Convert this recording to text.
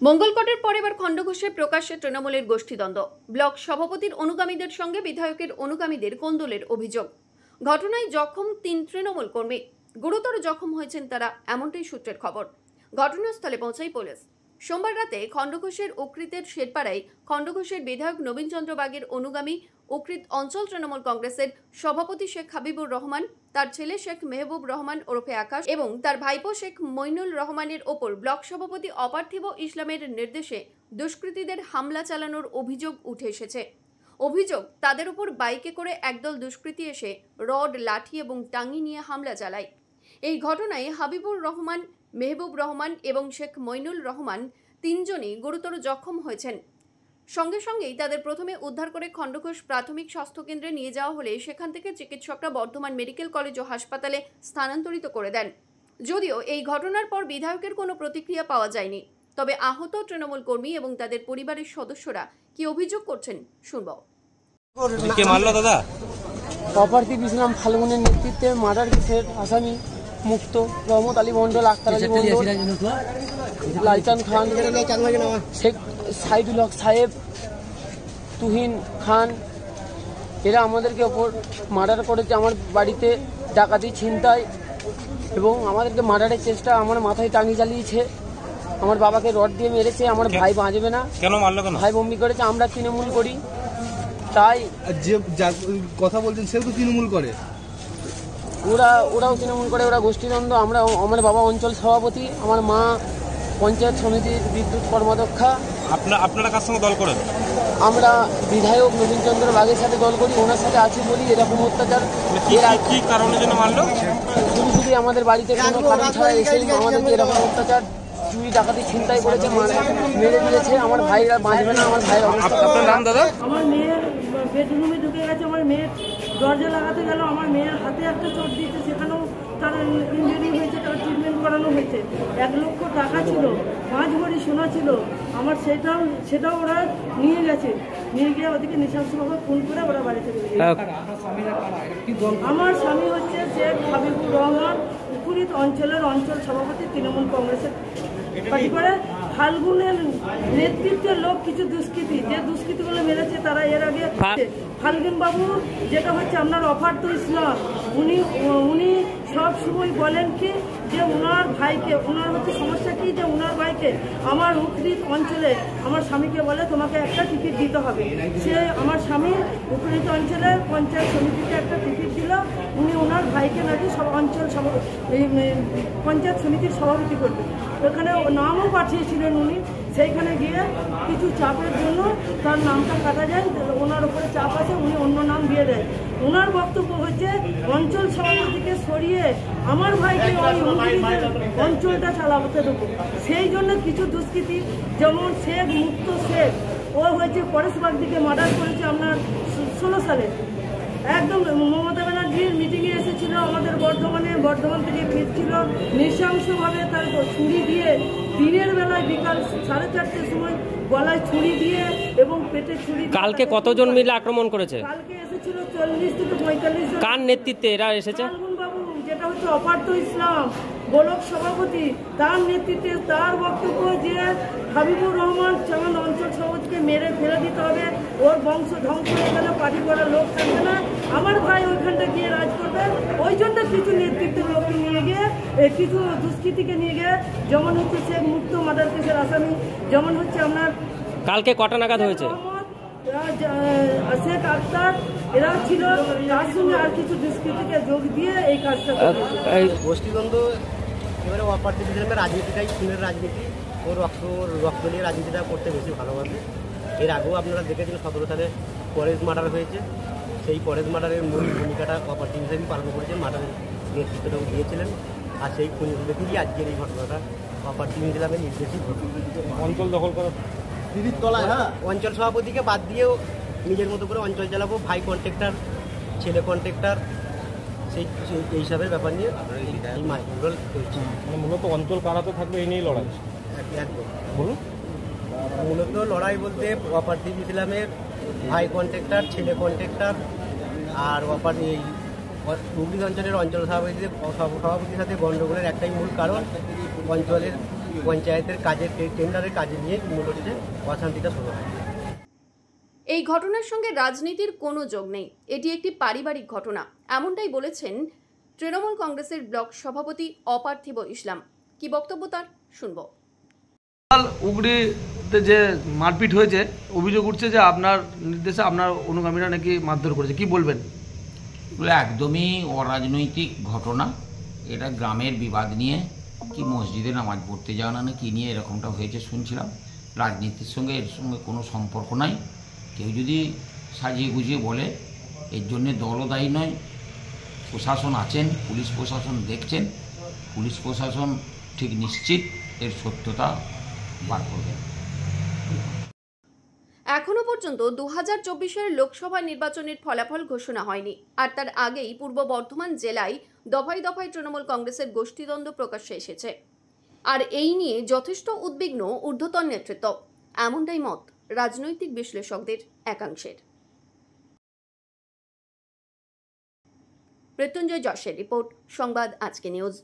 মঙ্গলকটের পর এবার খণ্ডঘোষে প্রকাশ্যে তৃণমূলের গোষ্ঠীদ্বন্দ্ব। ব্লক সভাপতির অনুগামীদের সঙ্গে বিধায়কের অনুগামীদের কোন্দলের অভিযোগ। ঘটনায় জখম ৩ তৃণমূল কর্মী, গুরুতর জখম হয়েছেন তারা, এমনটাই সূত্রের খবর। ঘটনাস্থলে পৌঁছায় পুলিশ। সোমবার রাতে খণ্ডঘোষের উকৃতের শেরপাড়ায় খণ্ডঘোষের বিধায়ক নবীন চন্দ্র বাগের অনুগামী উকৃত অঞ্চল তৃণমূল কংগ্রেসের সভাপতি শেখ হাবিবুর রহমান, তার ছেলে শেখ মেহবুব রহমান ওরফে আকাশ এবং তার ভাইপো শেখ মইনুল রহমানের ওপর ব্লক সভাপতি অপার্থিব ইসলামের নির্দেশে দুষ্কৃতীদের হামলা চালানোর অভিযোগ উঠে এসেছে। অভিযোগ, তাদের উপর বাইকে করে একদল দুষ্কৃতী এসে রড, লাঠি এবং টাঙ্গি নিয়ে হামলা চালায়। এই ঘটনায় হাবিবুর রহমান, মেহবুব রহমান এবং শেখ মইনুল রহমান তিনজনই গুরুতর জখম হয়েছেন। সঙ্গে সঙ্গেই তাদের প্রথমে উদ্ধার করে খণ্ডঘোষ প্রাথমিক স্বাস্থ্যকেন্দ্রে নিয়ে যাওয়া হলে সেখান থেকে চিকিৎসকরা বর্ধমান মেডিকেল কলেজ ও হাসপাতালে স্থানান্তরিত করে দেন। যদিও এই ঘটনার পর বিধায়কের কোনো প্রতিক্রিয়া পাওয়া যায়নি। তবে আহত তৃণমূল কর্মী এবং তাদের পরিবারের সদস্যরা কি অভিযোগ করছেন শুনব। কে মারলো দাদা? অপার্থিব ইসলাম ফাল্গুনের নেতৃত্বে মার্ডার কেসের আসামি মুক্ত রহমত আলী মন্ডল, আক্তার আলী মন্ডল, লালচান খান, শেখ সাইদুল হক সাহেব, তুহিন খান, এরা আমাদেরকে ওপর মার্ডার করেছে। আমার বাড়িতে ডাকাতি, ছিনতাই এবং আমাদেরকে মার্ডারের চেষ্টা, আমার মাথায় টাঙি চালিয়েছে, আমার বাবাকে রড দিয়ে মেরেছে। আমার ভাই বাঁচবে না। কেন মারলো? কেন ভাই বমি করেছে। আমরা তৃণমূল করি, তাই যে কথা বলছেন সেও তো তৃণমূল করে। ওরাও তৃণমূল করে, ওরা গোষ্ঠীদ্বন্দ্ব। আমার বাবা অঞ্চল সভাপতি, আমার মা পঞ্চায়েত সমিতির বিদ্যুৎ কর্মাধ্যক্ষা। আপনারা কার সঙ্গে দল করেন? আমরা বিধায়ক নবীন চন্দ্র বাগের সাথে দল করি, ওনার সাথে আছি বলি এরকম অত্যাচার। কি কারণের জন্য মারলো? শুধু আমাদের বাড়িতে কোনো কারণ ছাড়া এসে আমাদেরকে এরকম অত্যাচার, চুরি, ডাকাতি, ছিনতাই করেছে, মেরে দিয়েছে। আমার ভাইরা বাঁচবে না। আমার ভাইয়ের অবস্থা। আপনার নাম দাদা? আমার মেয়ের বেডরুমে ঢুকে গেছে। আমার মেয়ের দরজা লাগাতে গেল, আমার মেয়ের হাতে একটা চোট দিয়েছে, সেখানেও তার ইঞ্জুরি হয়েছে, তার ট্রিটমেন্ট করানো হয়েছে। 1 লক্ষ টাকা ছিল, 5 ভরি সোনা ছিল আমার, সেটাও ওরা নিয়ে গেছে। নিয়ে গিয়ে ওদিকে নৃশংসভাবে খুন করে ওরা বাড়ি থেকে গেছে। আমার স্বামী হচ্ছে শেখ হাবিবুর রহমান, উকুরিত অঞ্চলের অঞ্চল সভাপতি, তৃণমূল কংগ্রেসের পার্টি করে। ফাল্গুনের নেতৃত্বের লোক কিছু দুষ্কৃতী, যে দুষ্কৃতীগুলো মেরেছে তারা এর আগে ফাল্গুন বাবু, যেটা হচ্ছে আপনার অপার্থিব ইসলাম, উনি সব সময় বলেন কি যে ওনার ভাইকে, ওনার হচ্ছে সমস্যা কি যে ওনার ভাইকে আমার উকরিত অঞ্চলে আমার স্বামীকে বলে তোমাকে একটা টিকিট দিতে হবে। সে আমার স্বামী উকরিত অঞ্চলের পঞ্চায়েত সমিতিতে একটা টিকিট দিল। উনি ওনার ভাইকে নাকি অঞ্চল পঞ্চায়েত সমিতির সভাপতি করবেন। ওখানে নামও পাঠিয়েছিলেন উনি। সেইখানে গিয়ে কিছু চাপের জন্য তার নামটা কাটা যায়, ওনার উপরে চাপ আছে, উনি অন্য নাম দিয়ে দেয়। ওনার বক্তব্য হচ্ছে অঞ্চল সভাপতিকে সরিয়ে আমার ভাইকে ওই অঞ্চলটা চালাতে দেবো। সেই জন্য কিছু দুষ্কৃতী, যেমন শেখ মুক্ত শেখ, ও হয়েছে পরেশবাগ দিকে মার্ডার করেছে আপনার 16 সালে। একদম মমতা ব্যানার্জির মিটিংয়ে এসেছিল আমাদের বর্ধমান থেকে ফিরছিল, নৃশংসভাবে তার ছুরি দিয়ে দিনের বেলায় বিকাল 4:30টার সময় গলায় ছুরি দিয়ে এবং পেটে ছুরি। কালকে কতজন মিলে আক্রমণ করেছে? কালকে এসেছিল 40 থেকে 45 জন। কার নেতৃত্বে এরা এসেছে? ফাল্গুন বাবু, যেটা হচ্ছে অপার্থিব ইসলাম ব্লক সভাপতি, তার নেতৃত্বে। তার বক্তব্য যে হাবিবুর রহমান যেমন অঞ্চল সভাপতিকে মেরে ফেলে দিতে হবে, ওর বংশ ধ্বংস হয়ে গেলে পার্টি করার লোক থাকবে না, আমার ভাই ওইখানটা গিয়ে রাজ করবে। ওই জন্য কিছু নেতৃত্বের লোককে নিয়ে গিয়ে, কিছু দুষ্কৃতীকে নিয়ে গিয়ে, যেমন হচ্ছে শেখ মুক্ত মার্ডার কেসের আসামি, যেমন হচ্ছে আপনার কালকে কটা নাগাদ হয়েছে? শেখ আক্তার, এরা ছিল, তার সঙ্গে আর কিছু দুষ্কৃতীকে যোগ দিয়ে এই কাজটা গোষ্ঠীদ্বন্দ্ব। এবারে অপার্থিব ইসলামের রাজনীতিটাই খুনের রাজনীতি, ওর রক্ত নিয়ে রাজনীতিটা করতে বেশি ভালোবাসে। এর আগেও আপনারা দেখেছিলেন 17 সালে পরেশ মার্ডার হয়েছে। সেই পরেশ মার্ডারের মূল ভূমিকাটা অপার্থিব ইসলামই পালন করেছেন, মার্ডারের নেতৃত্বটাও দিয়েছিলেন। আর সেই খুনের দেখেই আজকের এই ঘটনাটা অপার্থিব ইসলামের নির্দেশই ঘটে। অঞ্চল দখল করা দিদির তলায়, হ্যাঁ, অঞ্চল সভাপতিকে বাদ দিয়েও নিজের মতো করে অঞ্চল চালাবো, ভাই কন্ট্রাক্টর, ছেলে কন্ট্রাক্টর, সেই হিসাবের ব্যাপার নিয়ে এই মাইক্রোল চলছে। মানে মূলত অঞ্চল কারাতে থাকবে এই নিয়ে লড়াই। একদম বলুন। মূলত লড়াই বলতে অপার্থিব ইসলামের ভাই কন্ট্রাক্টর, ছেলে কন্ট্রাক্টর আর এই হুগলি অঞ্চলের অঞ্চল সভাপতির সাথে গণ্ডগোলের একটাই মূল কারণ, অঞ্চলের পঞ্চায়েতের কাজে টেন্ডারের কাজে নিয়ে মূল হচ্ছে অশান্তিটা শুরু হয়। এই ঘটনার সঙ্গে রাজনীতির কোনো যোগ নেই, এটি একটি পারিবারিক ঘটনা, এমনটাই বলেছেন তৃণমূল কংগ্রেসের ব্লক সভাপতি অপার্থিব ইসলাম। কি বক্তব্য তার, শুনবো। উগড়িতে যে মারপিট হয়েছে, অভিযোগ উঠছে যে আপনার নির্দেশে আপনার অনুগামীরা নাকি মারধর করেছে, কি বলবেন? এগুলো একদমই অরাজনৈতিক ঘটনা। এটা গ্রামের বিবাদ নিয়ে, কি মসজিদে নামাজ পড়তে যাওয়া না কি নিয়ে এরকমটা হয়েছে শুনছিলাম। রাজনীতির সঙ্গে এর সঙ্গে কোনো সম্পর্ক নাই। কেউ যদি সাজিয়ে গুজিয়ে বলে, এর জন্যে দলও দায়ী নয়। প্রশাসন আছেন, পুলিশ প্রশাসন দেখছেন, পুলিশ প্রশাসন ঠিক নিশ্চিত এর সত্যতা বার করবে। এখনো পর্যন্ত 2024-এর লোকসভা নির্বাচনের ফলাফল ঘোষণা হয়নি, আর তার আগেই পূর্ব বর্ধমান জেলায় দফায় দফায় তৃণমূল কংগ্রেসের গোষ্ঠীদ্বন্দ্ব প্রকাশ্যে এসেছে। আর এই নিয়ে যথেষ্ট উদ্বিগ্ন ঊর্ধ্বতন নেতৃত্ব, এমনটাই মত রাজনৈতিক বিশ্লেষকদের একাংশের। মৃত্যুঞ্জয় যশের রিপোর্ট, সংবাদ আজকে নিউজ।